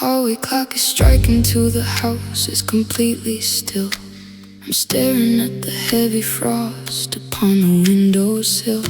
hallway clock is striking to the house is completely still. I'm staring at the heavy frost upon the windowsill.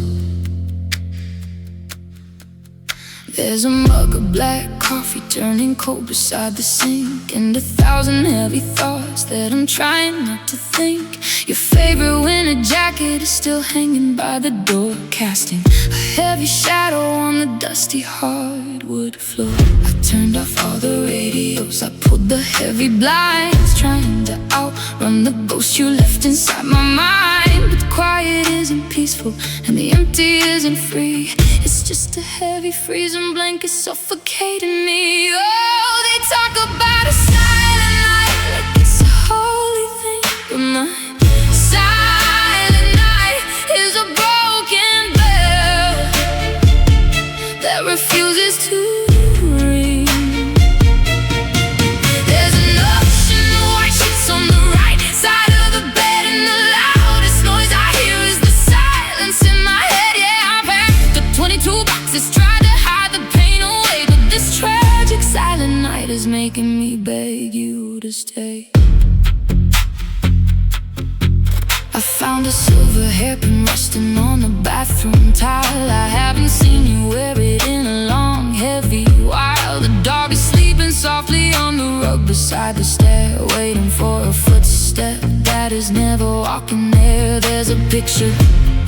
There's a mug of black coffee turning cold beside the sink, and 1,000 heavy thoughts that I'm trying not to think. Your favorite winter jacket is still hanging by the door, casting a heavy shadow on the dusty hardwood floor. I turned off all the radios, I pulled the heavy blinds, trying to outrun the ghost you left inside my mind. But the quiet isn't peaceful and the empty isn't free. It's just a heavy freezing blanket suffocating me. Oh, they talk about a silent night like it's a holy thing, but my silent night is a broken bell that refuses to ring. There's an ocean of white sheets on the right side of the bed, and the loudest noise I hear is the silence in my head. Yeah, I packed up 22 boxes, tried to hide the pain away, but this tragic silent night is making me beg you to stay. I found a silver hairpin resting on the bathroom tile. I haven't seen you wear it in a long, heavy while. The dog is sleeping softly on the rug beside the stair, waiting for a footstep that is never walking there. There's a picture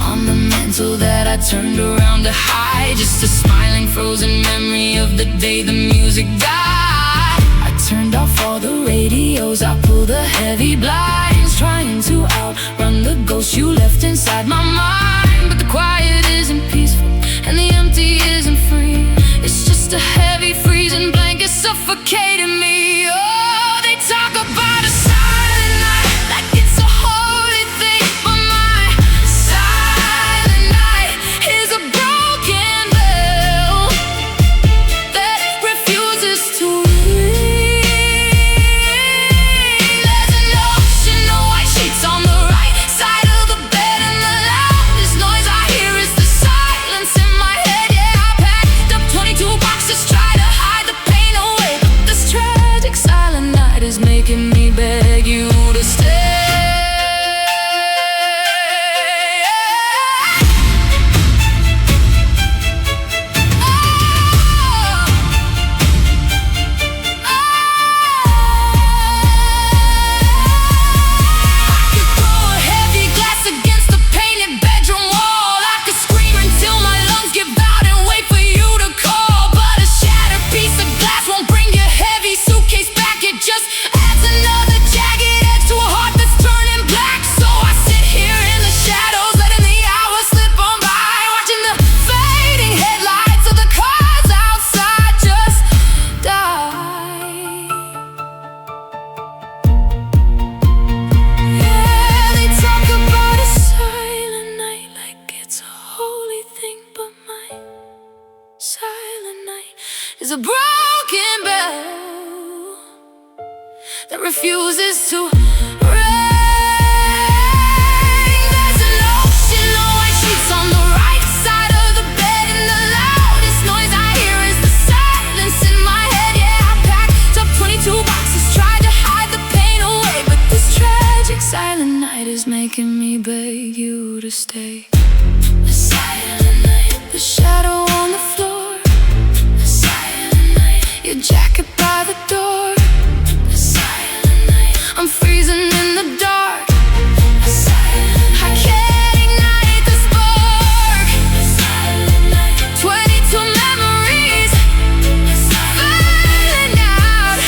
on the mantle that I turned around to hide, just a smiling frozen memory of the day the music died. I turned off all the radios, I pulled the heavy blinds, trying to outrun the ghost you left inside my mind. But the quiet isn't peaceful and the empty isn't free. It's just a heavy freezing blanket suffocating me. Oh, they talk about a silent night like it's a holy thing, but my silent night is a broken bell that refuses to ring. There's an ocean of white sheets on the right side of the bed, and the loudest noise I hear is the silence in my head. Yeah, I packed up 22 boxes, try to hide the pain away, but this tragic silent night is making me beg you to stay. Is a broken bell that refuses to ring. There's an ocean of white sheets on the right side of the bed, and the loudest noise I hear is the silence in my head. Yeah, I packed up 22 boxes, tried to hide the pain away, but this tragic silent night is making me beg you to stay. A silent night, the shadow on the floor, your jacket by the door, a silent night. I'm freezing in the dark, a silent night. I can't ignite the spark, a silent night. 22 memories, a silent out,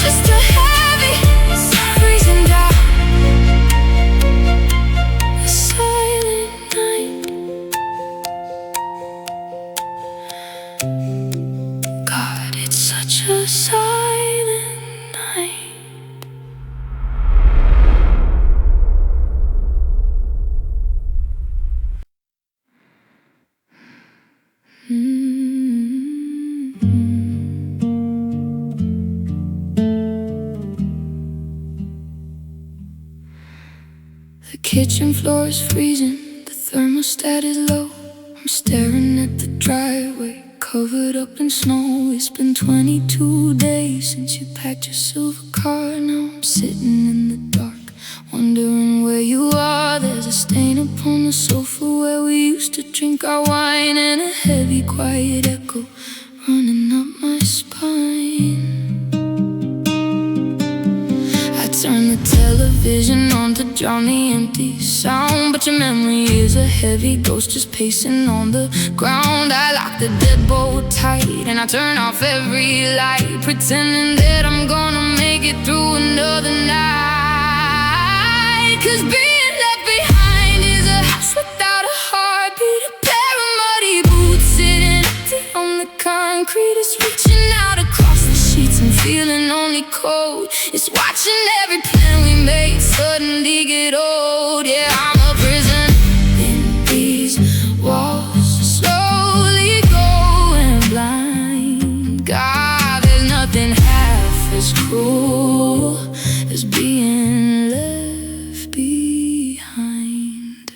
just a heavy freezing down, a silent night. God, it's such a silent night. The kitchen floor is freezing, the thermostat is low. I'm staring at the driveway covered up in snow. It's been 22 days since you packed your silver car. Now I'm sitting in the dark, wondering where you are. There's a stain upon the sofa where we used to drink our wine, and a heavy, quiet echo running up my spine. I turn the television on to drown the empty sound, but your memory is a heavy ghost just pacing on the ground. I lock the deadbolt tight and I turn off every light, pretending that I'm gonna make it through another night. 'Cause being left behind is a house without a heartbeat, a pair of muddy boots sitting empty on the concrete. It's reaching out across the sheets and feeling only cold. It's watching every plan we made suddenly get old. Yeah, I'm a prisoner in these walls, slowly going blind. God, there's nothing half as cruel as being left behind.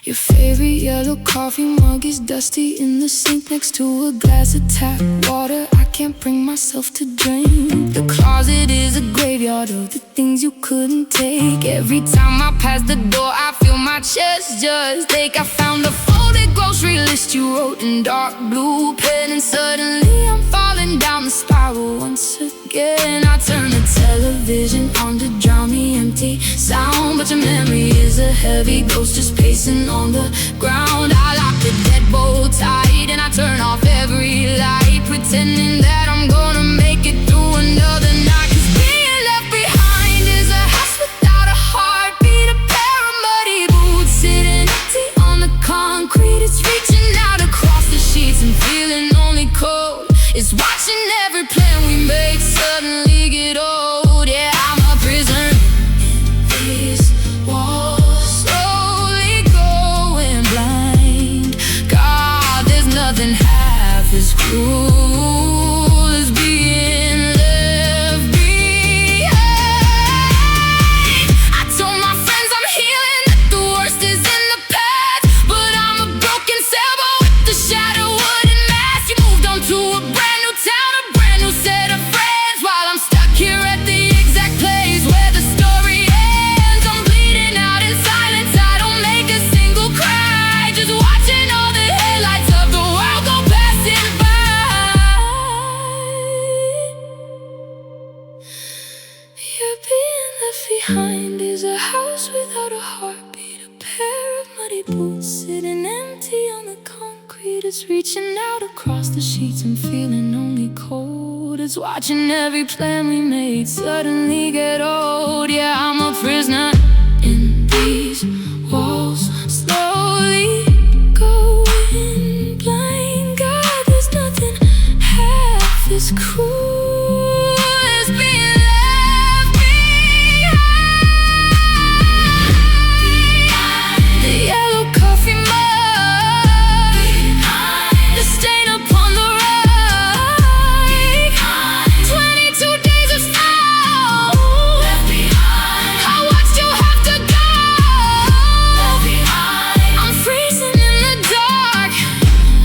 Your favorite yellow coffee mug is dusty in the sink next to a glass of tap water I can't bring myself to drink. The closet is a graveyard of the things you couldn't take. Every time I pass the door I feel my chest just ache. I found a folded grocery list you wrote in dark blue pen, and suddenly I'm falling down the spiral once again. I turn the television on to drown the empty sound, but your memory is a heavy ghost just pacing on the ground. I lock the deadbolt tight and I turn off every light, pretending that I'm gonna make it through another night. 'Cause being left behind is a house without a heartbeat, a pair of muddy boots sitting empty on the concrete. It's reaching out across the sheets and feeling only cold. It's watching every plan we made suddenly get old. Yeah, I'm a prisoner in these walls, slowly going blind. God, there's nothing half as cruel as being left behind. I told my friends I'm healing, that the worst is in the past, but I'm a broken sailboat with the shadow wooden mast. You moved on to a brand new town, a brand new set of friends, while I'm stuck here at the exact place where the story ends. I'm bleeding out in silence, I don't make a single cry, just watching all the headlights of the world go passing by. You're being left behind is a house without a heartbeat, a pair of muddy boots sitting empty on the concrete. It's reaching out across the sheets and feeling only cold. It's watching every plan we made suddenly get old. Yeah, I'm a prisoner in these walls, slowly going blind. God, there's nothing half as cruel as being left behind. The yellow coffee mug, the stain upon the rug, 22 days of snow. Left behind. I watched you have to go. Left behind. I'm freezing in the dark.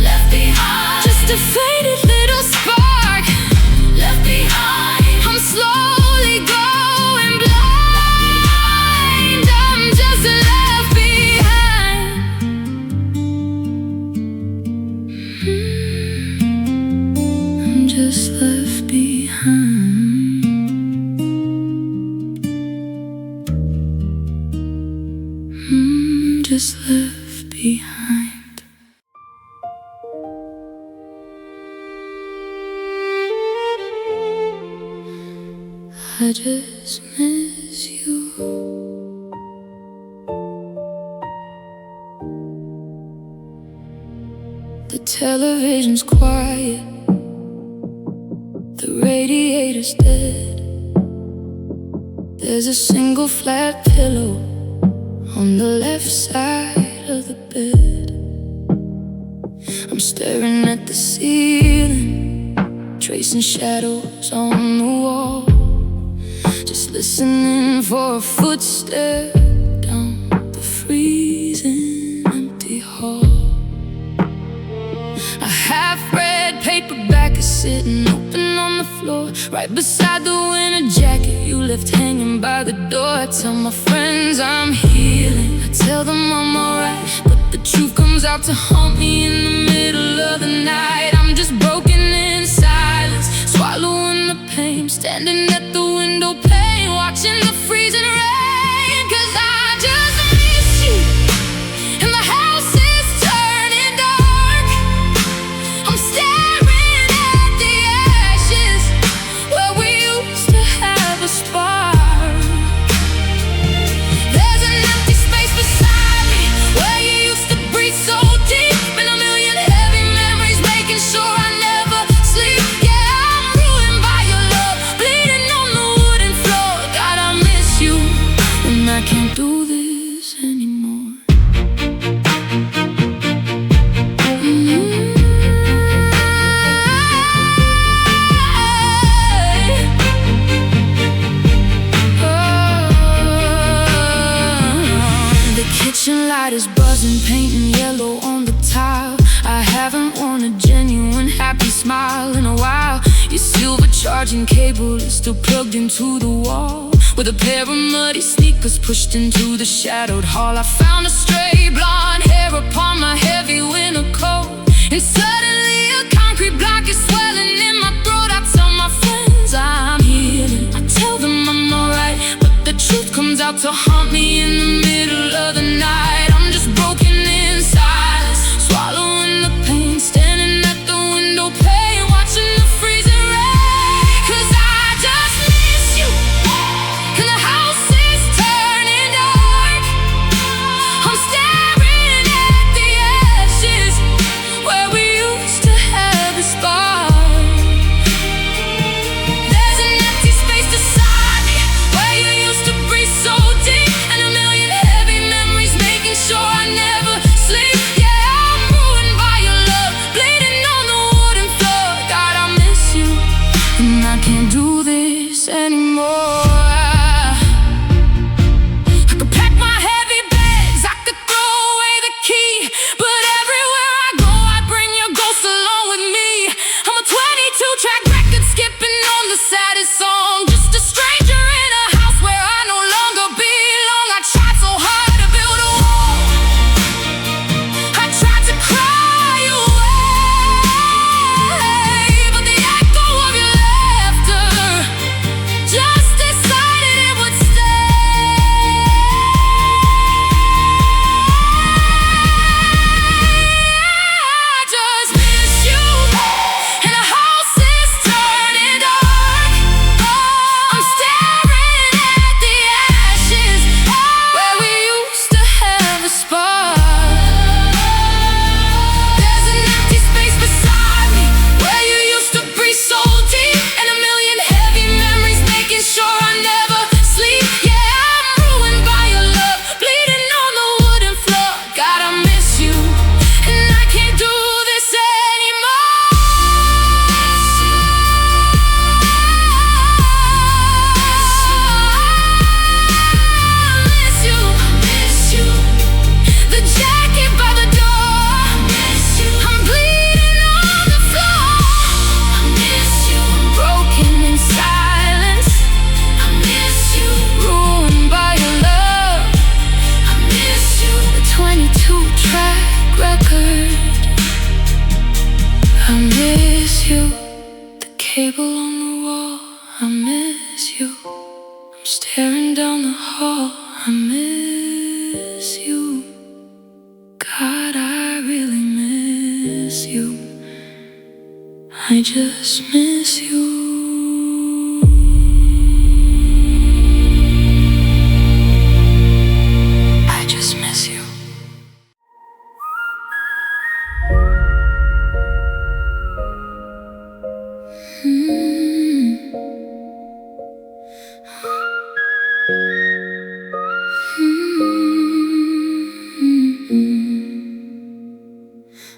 Left behind. Just a faded little spark. Left behind. I'm slowly going blind. I'm just left behind. I'm just left behind. Just left behind. I just miss you. The television's quiet, the radiator's dead. There's a single flat pillow on the left side of the bed. I'm staring at the ceiling, tracing shadows on the wall, just listening for a footstep down the freezing empty hall. A half-read sitting open on the floor, right beside the winter jacket you left hanging by the door. I tell my friends I'm healing, I tell them I'm alright, but the truth comes out to haunt me in the middle of the night. I'm just broken in silence, swallowing the pain, standing at the window pane, watching the freezing rain. 'Cause I just miss you, and the house is turning dark. I'm staring at the ashes where we used to have a spark. There's an empty space beside me where you used to breathe so deep, and a million heavy memories making sure I never sleep. Yeah, I'm ruined by your love, bleeding on the wooden floor. God, I miss you, and I can't do this anymore. The kitchen light is buzzing, painting yellow on the tile. I haven't worn a genuine happy smile in a while. Your silver charging cable is still plugged into the wall, with a pair of muddy sneakers pushed into the shadowed hall. I found a stray blonde hair upon my heavy winter coat, and suddenly a concrete block is swelling in my throat. I tell my friends I'm healing, I tell them I'm alright, but the truth comes out to haunt me in the middle of the night. I'm just broken in silence, swallowing the pain, standing at the window pane, watching the freezing rain. 'Cause I just miss you, and the house is turning dark. I'm staring at the ashes where we used to have a spark. There's an empty space beside me where you used to breathe so deep, and a million heavy memories making sure I never sleep. Yeah, I'm ruined by your love, bleeding on the wooden floor. God, I miss you, and I can't do this anymore. I could pack my heavy bags, I could throw away the key, but everywhere I go I bring your ghost along with me. I'm a 22-track record skipping on the saddest song, just a stranger in a house where I no longer belong. I tried so hard to build a wall, I tried to cry away, but the echo of your laughter just decided it would stay. I just miss you, and the house is turning dark. I'm staring at the ashes where we used to have a spark. There's an empty space beside me where you used to breathe so deep, and a million heavy memories making sure I never sleep. Yeah, I'm ruined by your love, bleeding on the wooden floor. God, I miss you, and I can't do this anymore. I miss you, the jacket by the door. I'm bleeding on the floor. I'm broken in silence. Ruined by your love. The 22-track record. I miss you, the cable on the wall. I miss you, I'm staring down the hall. I miss you, God, I really miss you. I just miss you. I just miss you.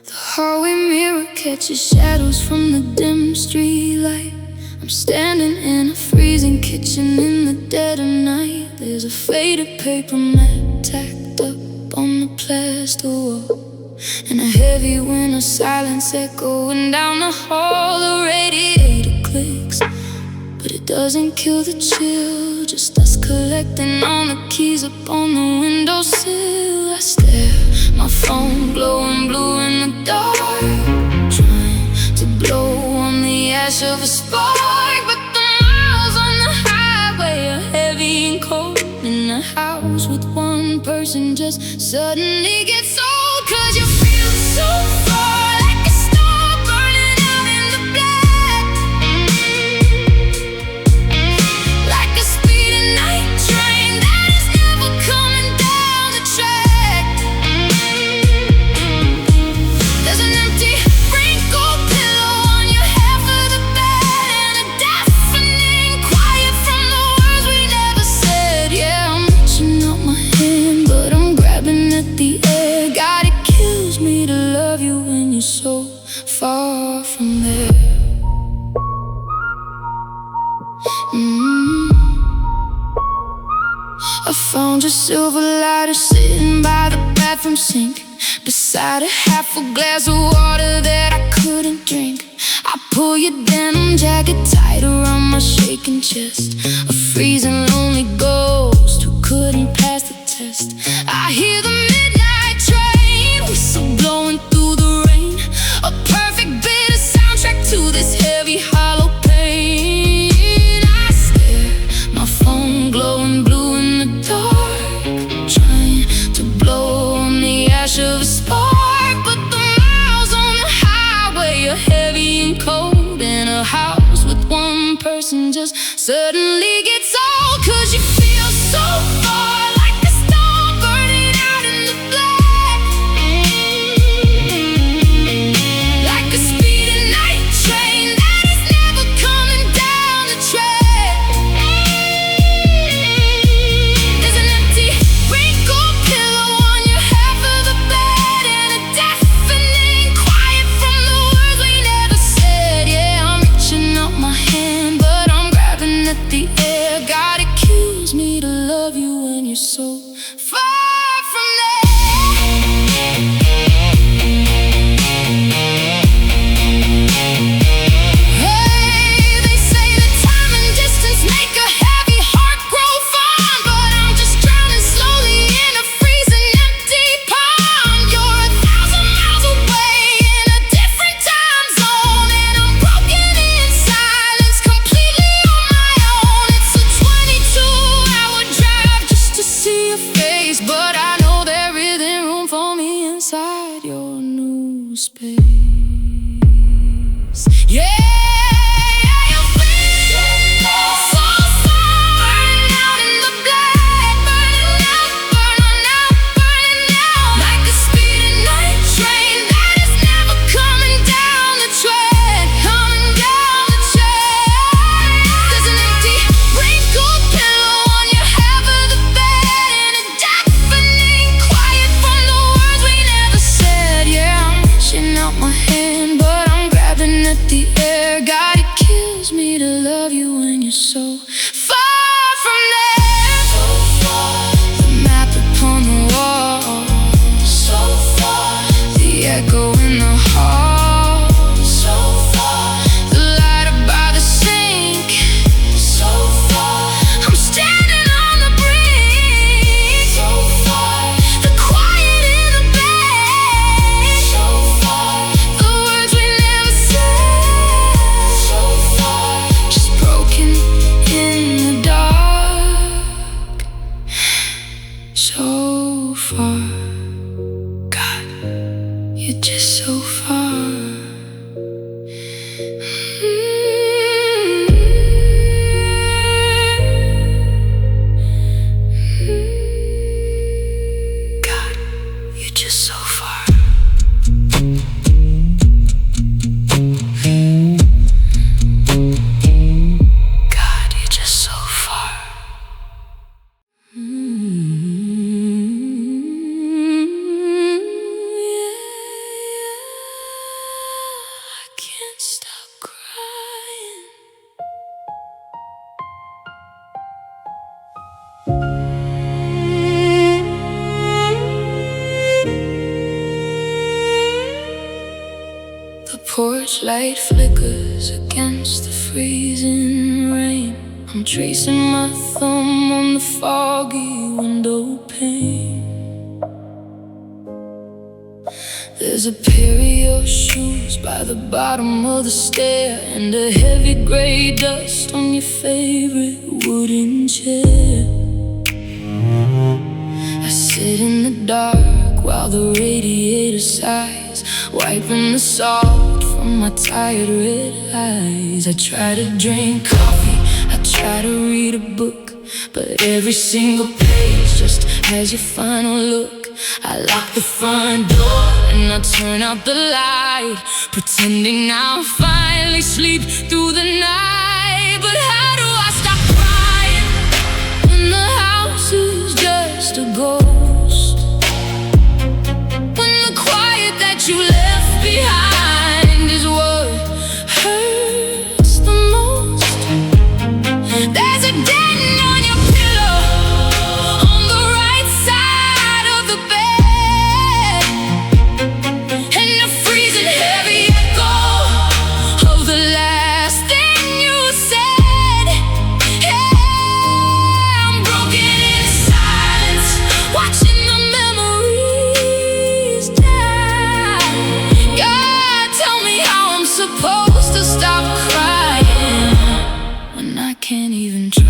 The hallway mirror catches shadows from the dim street light. I'm standing in a freezing kitchen in the dead of night. There's a faded paper mat tacked up on the plaster wall, and a heavy heavy when the silence echoing down the hall. The radiator clicks, but it doesn't kill the chill. Just us collecting on the keys up on the windowsill. I stare, my phone glowing blue in the dark, trying to blow on the ash of a spark. But the miles on the highway are heavy and cold, and the house with one person just suddenly gets old. 'Cause you feel so far, like a star burning out in the black, like a speeding night train that is never coming down the track. There's an empty wrinkled pillow on your half of the bed, and a deafening quiet from the words we never said. Yeah, I'm reaching out my hand, but I'm grabbing at the air. God, it kills me to love you when you're so far from there. I found your silver lighter sitting by the bathroom sink, beside a half a glass of water that I couldn't drink. I pull your denim jacket tight around my shaking chest, a freezing lonely ghost who couldn't pass the test. I hear the midnight train whistle blowing through the rain, a perfect bit of soundtrack to this heavy hollow pain. I stare, my phone glowing blue in the dark, trying to blow on the ash of a spark. But the miles on the highway are heavy and cold, and a house with one person just suddenly gets old. 'Cause you feel so far, like a star burning out in the black, like a speeding night train that is never coming down the track. There's an empty wrinkled pillow on your half of the bed, and a deafening quiet from the words we never said. Yeah, I'm reaching out my hand, but I'm grabbing at the air. God, it kills me to love you when you're so far from there. Hey, they say that time and distance make a heavy heart grow fond, but I'm just drowning slowly in a freezing empty pond. You're 1,000 miles away in a different time zone, and I'm broken in silence, completely on my own. It's a 22-hour drive just to see your face, but I know there isn't room for me inside your new space. Yeah. You feel so far, burning out in the black, burning out, burning out, burning out, like a speeding night train that is never coming down the track, coming down the track. There's an empty wrinkled pillow on your half of the bed, and a deafening quiet from the words we never said. Yeah, I'm reaching out my hand, but I'm grabbing at the air. God, it kills me to love you when you're so far from there. So far, the map upon the wall, so far, the echo in the hall, so far, the lighter by the sink, so far, I'm standing on the brink, so far, the quiet in the bed, so far, the words we never said, so far, just broken in the dark, so far. God, you're just so far. God, you're just so far. God, you're just so far. Yeah. porch light flickers against the freezing rain. I'm tracing my thumb on the foggy window pane. There's a pair of your shoes by the bottom of the stair, and a heavy gray dust on your favorite wooden chair. I sit in the dark while the radiator sighs, wiping the salt from my tired red eyes. I try to drink coffee, I try to read a book, but every single page just has your final look. I lock the front door and I turn out the light, pretending I'll finally sleep through the night. But how do I stop crying when the house is just a ghost? When the quiet that you left behind is what hurts the most. There's a dent on your pillow on the right side of the bed, and a freezing heavy echo of the last thing you said. Yeah, I'm broken in silence, watching the memories die. God, tell me how I'm supposed to stop crying when I can't even try.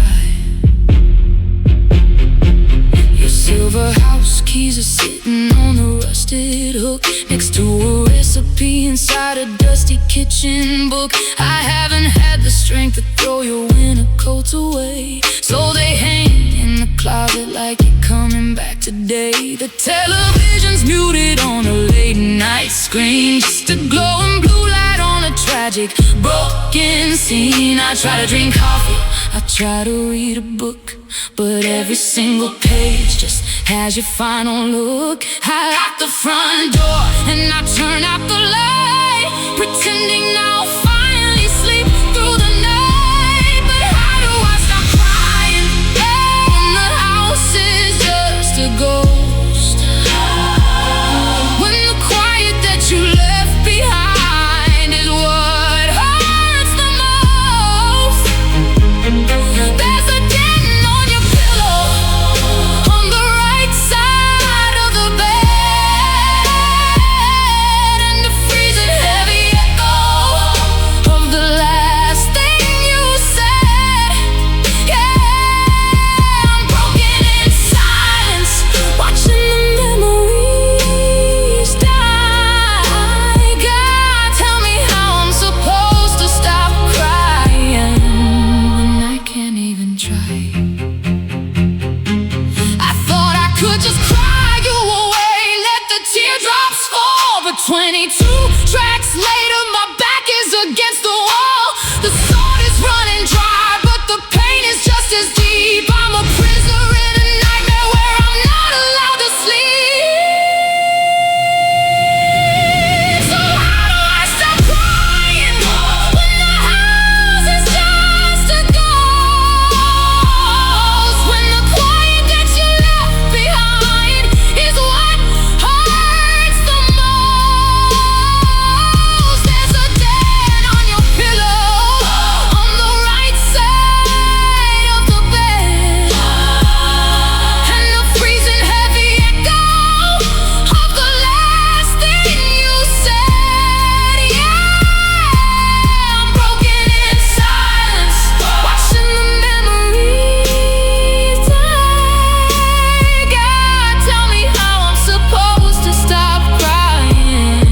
Your silver house keys are sitting on the rusted hook, next to a recipe inside a dusty kitchen book. I haven't had the strength to throw your winter coats away, so they hang in the closet like you're coming back today. The television's muted on a late night screen, just a glowing blue light on a tragic broken scene. I try to drink coffee, I try to read a book, but every single page just has your final look. I lock the front door and I turn out the light, pretending I'll finally sleep through the night. But how do I stop crying when the house is just a ghost? When the quiet that you left behind is what hurts the most. There's a dent on your pillow on the right side of the bed, and a freezing heavy echo of the last thing you said. Yeah, I'm broken in silence, watching the memories die. God, tell me how I'm supposed to stop crying when I can't even try. I thought I could just cry you away, let the teardrops fall, but 22 tracks later my back is against the wall. The salt is running dry, but the pain is just as deep. I'm a prisoner in a nightmare where I'm not allowed to sleep. So how do I stop crying when the house is just a ghost? When the quiet that you left behind is what hurts the most. There's a dent on your pillow on the right side of the bed, and a freezing heavy echo of the last thing you said. Yeah, I'm broken in silence, watching the memories die. God, tell me how I'm supposed to stop crying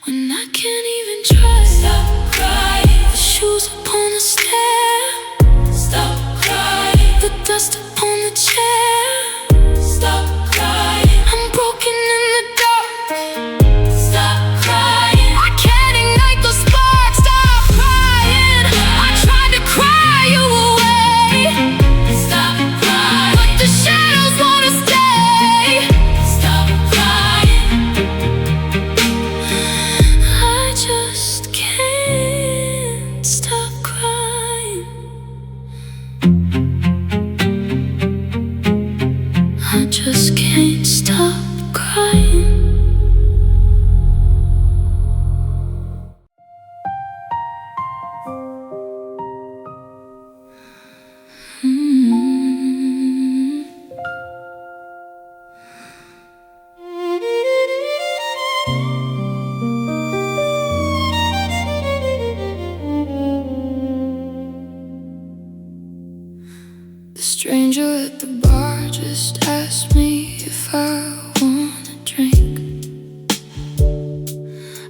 when I can't even try. Stop crying. The shoes upon the stair. Stop crying. The dust upon the chair. Stop crying. I'm broken in the dark. Stop crying. I can't ignite the spark. Stop crying. I tried to cry you away. Stop crying. But the shadows wanna stay. Stop crying. I just can't stop crying. I just can't stop crying. crying. The stranger at the bar just asked me if I want a drink.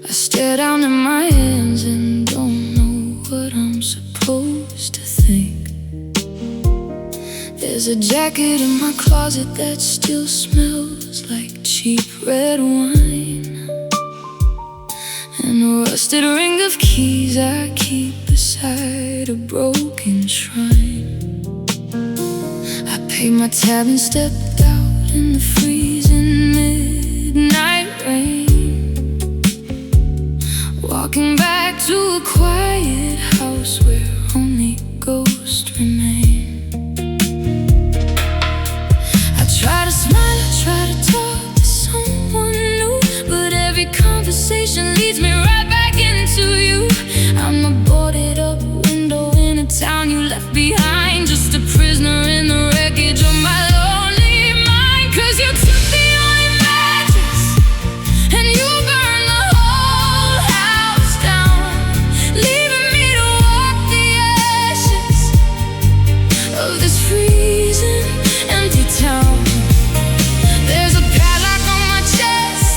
I stare down at my hands and don't know what I'm supposed to think. There's a jacket in my closet that still smells like cheap red wine, and a rusted ring of keys I keep beside a broken shrine. I paid my tab and stepped out in the freezing midnight rain, walking back to a quiet house where only ghosts remain. I try to smile, I try to talk to someone new, but every conversation leads me right back into you. I'm a boarded up window in a town you left behind, just a prisoner in the wreckage of my lonely mind. 'Cause you took the only mattress and you burned the whole house down, leaving me to walk the ashes of this freezing, empty town. There's a padlock on my chest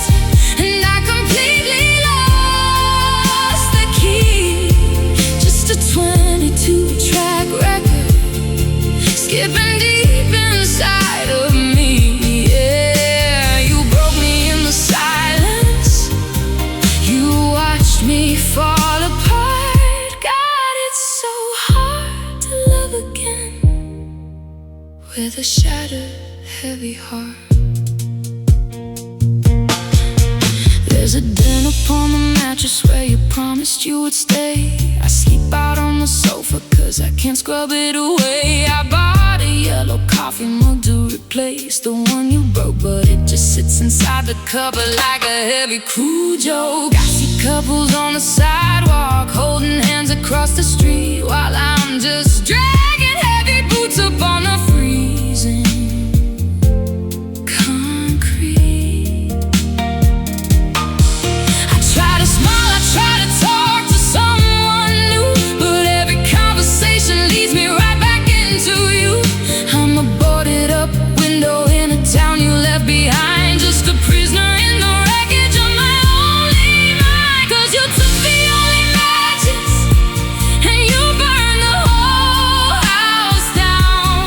and I completely lost the key. Just a 22-track record skipping deep inside of me. Yeah, you broke me in the silence, you watched me fall apart. God, it's so hard to love again with a shattered, heavy heart. There's a dent upon the mattress where you promised you would stay. I sleep out on the sofa 'cause I can't scrub it away. I bought a yellow coffee mug to replace the one you broke, but it just sits inside the cupboard like a heavy cruel joke. I see couples on the sidewalk holding hands across the street, while I'm just dragging heavy boots up on the freezing concrete. I try to smile, I try to talk to someone new, but every conversation leads me right back into you. I'm a boarded up window in a town you left behind, just a prisoner in the wreckage of my only mind. 'Cause you took the only matches and you burned the whole house down,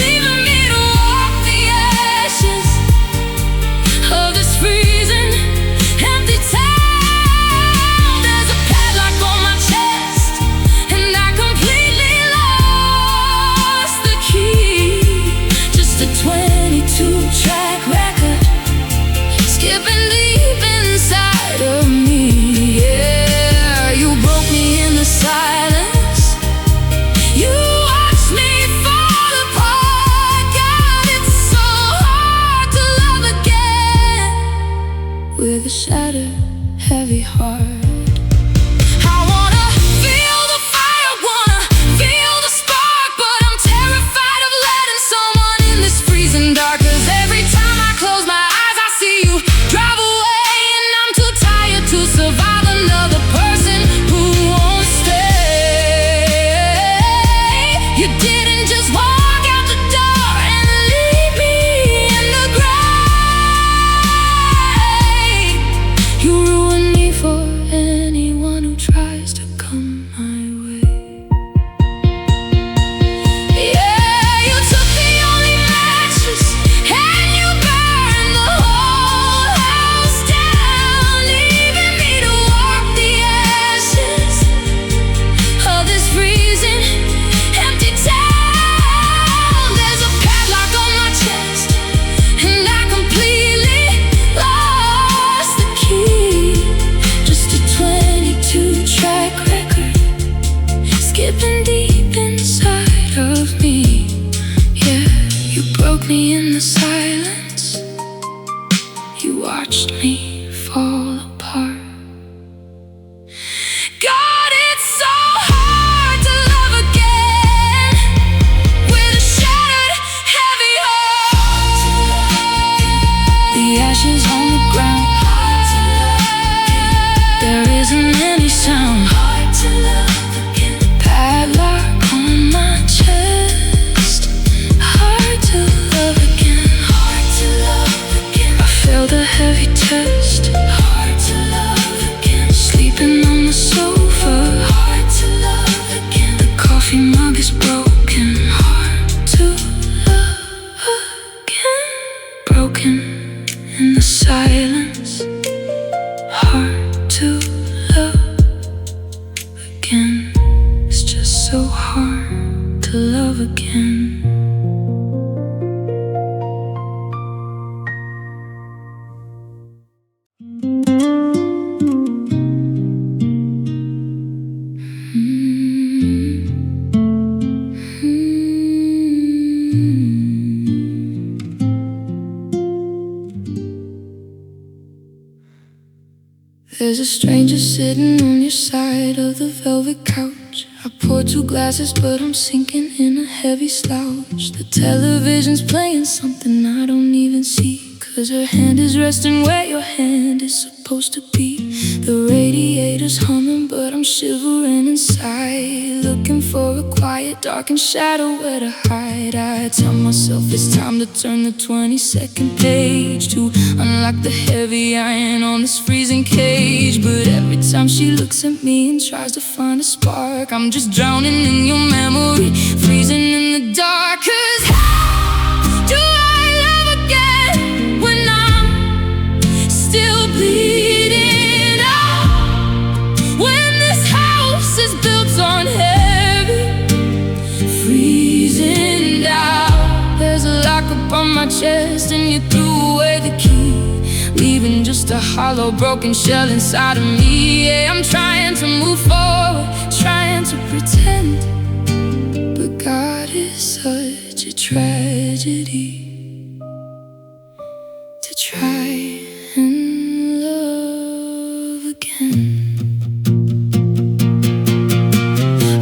leaving me to walk the ashes of this freezing, empty town. There's a padlock on my chest and I completely lost the key. Just a 22-track record skipping deep inside of me. Yeah, you broke me in the silence, you watched me fall apart. God, it's so hard to love again with a shattered, heavy heart. I wanna feel the fire, wanna feel the spark, but I'm terrified of letting someone in this freezing dark. 'Cause every time I close my eyes I see you drive away, and I'm too tired to survive another person who won't stay. You didn't just walk out the door and leave me in the grave, you ruined me for watched me fall apart. God, it's so hard to love again with a shattered, heavy heart. The ashes on the ground, there isn't any sound. Hard to love again. Padlock on my chest. Hard to love again. Hard to love again. I failed a heavy test. Hard to love again. Sleeping on the sofa. Hard to love again. The coffee mug is broken. Hard to love again. Broken in the silence. Hard to love again. It's just so hard to love again. There's a stranger sitting on your side of the velvet couch. I poured 2 glasses, but I'm sinking in a heavy slouch. The television's playing something I don't even see, 'cause her hand is resting where your hand is supposed to be. The radiator's humming, but I'm shivering inside, looking for a quiet, darkened shadow where to hide. I tell myself it's time to turn the 22nd page, to unlock the heavy iron on this freezing cage. But every time she looks at me and tries to find a spark, I'm just drowning in your memory, freezing in the dark. 'Cause how do I love again when I'm still bleeding out? When this house is built on heavy, freezing down. There's a lock up on my chest and you threw away the key, leaving just a hollow, broken shell inside of me. Yeah, I'm trying to move forward, trying to pretend, but God is such a tragedy to try and love again.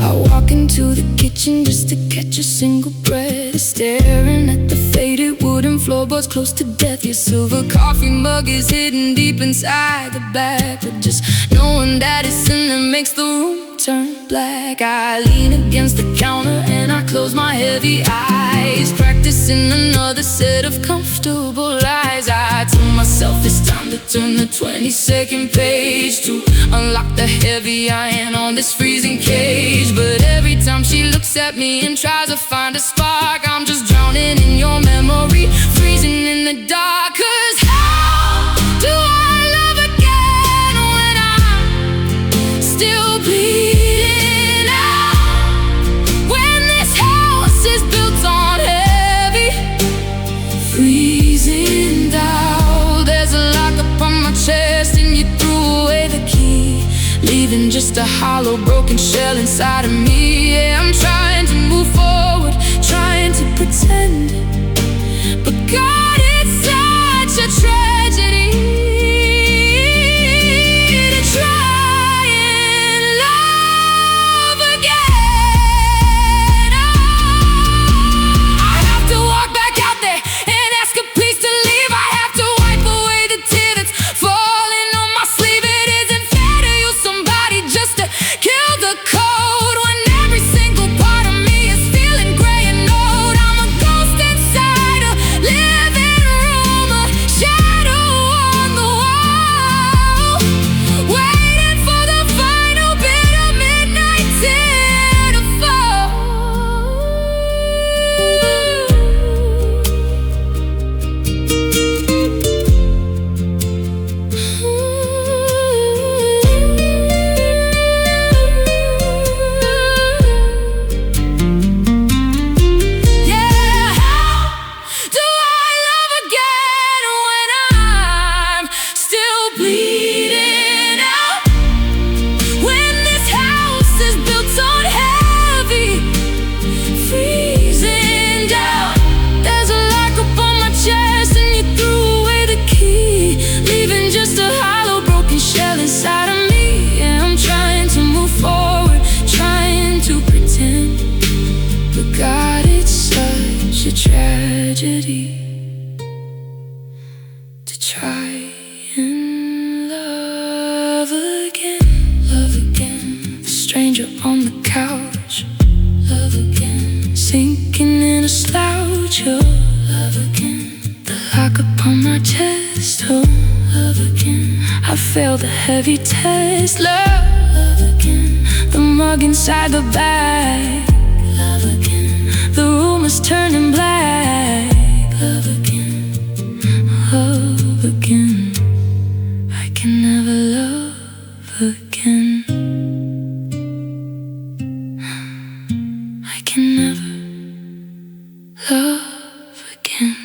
I walk into the kitchen just to catch a single breath, staring at the faded wooden floorboards close to death. Your silver coffee mug is hidden deep inside the back, but just knowing that it's in there makes the room turn black. I lean against the counter and I close my heavy eyes, practicing another set of comfortable lies. I tell myself it's time to turn the 22nd page, to unlock the heavy iron on this freezing cage. But every time she looks at me and tries to find a spark, I'm just drowning in your memory, freezing in the dark. 'Cause how do I love again when I'm still bleeding out? When this house is built on heavy, freezing down. There's a lock up on my chest and you threw away the key, leaving just a hollow, broken shell inside of me. Yeah, I'm trying to move forward, trying to pretend, but God, it's such a tragedy to try and love again. Oh, I have to walk back out there and ask a please to leave. I have to wipe away the tear that's falling on my sleeve. It isn't fair to use somebody just to kill the code, when every single part of me is feeling gray and old. I'm a ghost inside, living try and love again, love again. A stranger on the couch, love again. Sinking in a slouch, oh, love again. The lock upon my chest, oh, love again. I failed the heavy test, love again. The mug inside the bag, love again. The room is turning black, love again, love again. I can never love again. I can never love again.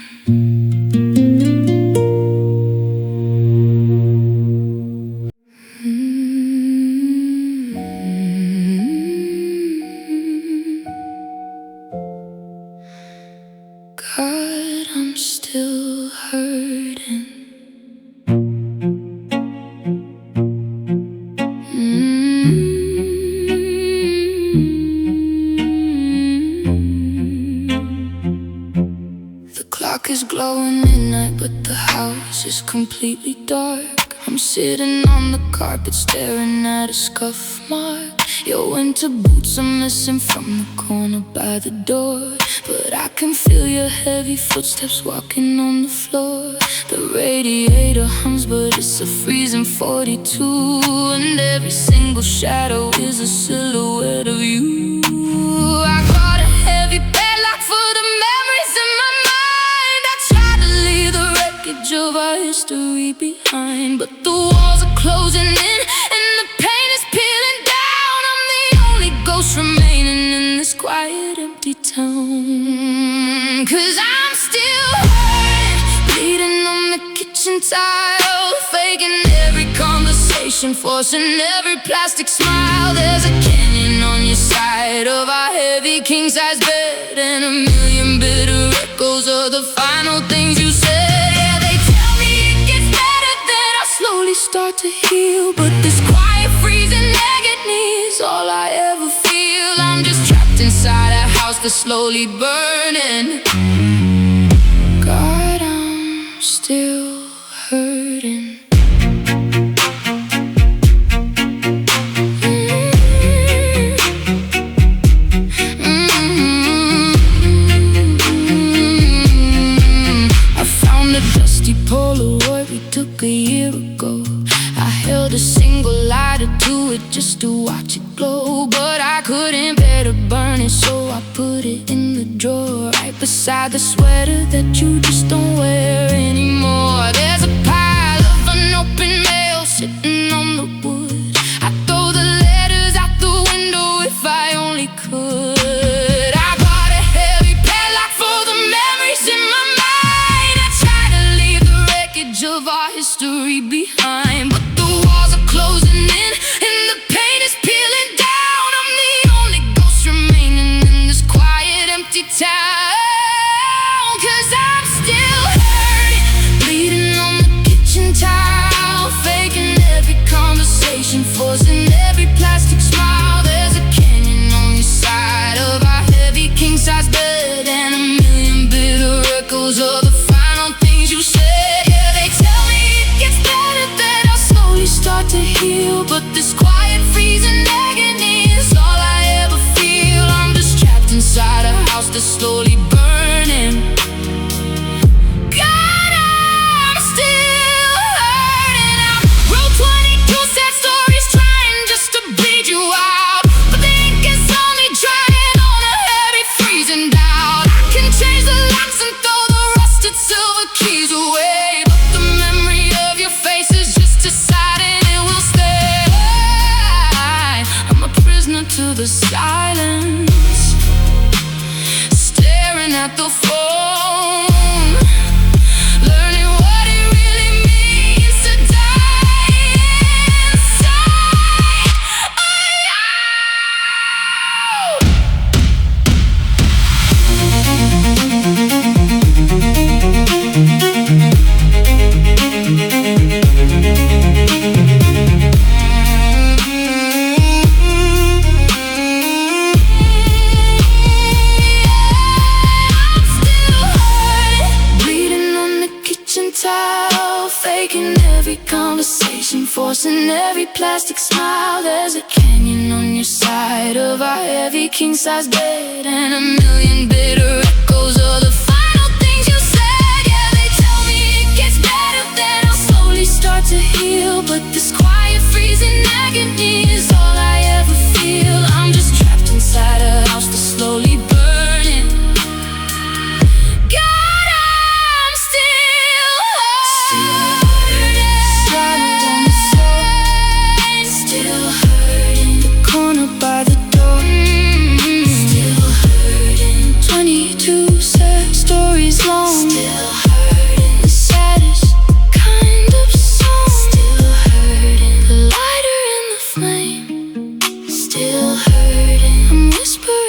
God, I'm still hurting. The clock is glowing midnight, but the house is completely dark. I'm sitting on the carpet staring at a scuff mark. Your winter boots are missing from the corner by the door, but I can feel your heavy footsteps walking on the floor. The radiator hums, but it's a freezing 42, and every single shadow is a silhouette of you. I got a heavy padlock for the memories in my mind. I try to leave the wreckage of our history behind, but the walls are closing in and the paint is peeling down. I'm the only ghost remaining in this quiet, empty town. 'Cause I'm still hurting, bleeding on the kitchen tile, faking every conversation, forcing every plastic smile. There's a canyon on your side of our heavy king-size bed, and a million bitter echoes of the final things you said. Yeah, they tell me it gets better, then I slowly start to heal, but this quiet, freezing agony is all I ever feel. I'm just trapped inside a house that's slowly burning. God, I'm still hurting. I found a dusty Polaroid we took a year ago. I held a single lighter to it just to watch it glow, but I couldn't bear to burn it, so I put it in the drawer right beside the sweater that you just don't wear anymore. There's a pile of unopened mail sitting on the wood. I'd throw the letters out the window if I only could. I got a heavy padlock for the memories in my mind. I try to leave the wreckage of our history behind, but the walls are closing in and the paint is peeling down. I'm the only ghost remaining in this quiet, empty town. 'Cause I'm still hurting, bleeding on the kitchen tile, faking every conversation, forcing every plastic smile. There's a canyon on your side of our heavy king-size bed, and a million bitter echoes of the final things you said. Yeah, they tell me it gets better, that I'll slowly start to heal, but this quiet, freezing agony is all I ever feel. I'm just trapped inside a house that's slowly burning. God, I'm still hurting. I wrote 22 sad stories trying just to bleed you out, but the ink is only drying on a heavy freezing doubt. I can change the locks and throw the rusted silver keys away, but the memory of your face is just deciding it will stay. I'm a prisoner to the silence, stare while, faking every conversation, forcing every plastic smile. There's a canyon on your side of our heavy king-size bed, and a million bitter echoes of the final things you said. Yeah, they tell me it gets better, then I'll slowly start to heal. But this quiet, freezing agony is all I ever feel. I'm just trapped inside a house that's slowly burning. God, I'm still hurting. Still hurting. The corner by the door, still hurting. 22 sad stories long, still hurting. The saddest kind of song, still hurting. The lighter in the flame, still hurting. I'm whispering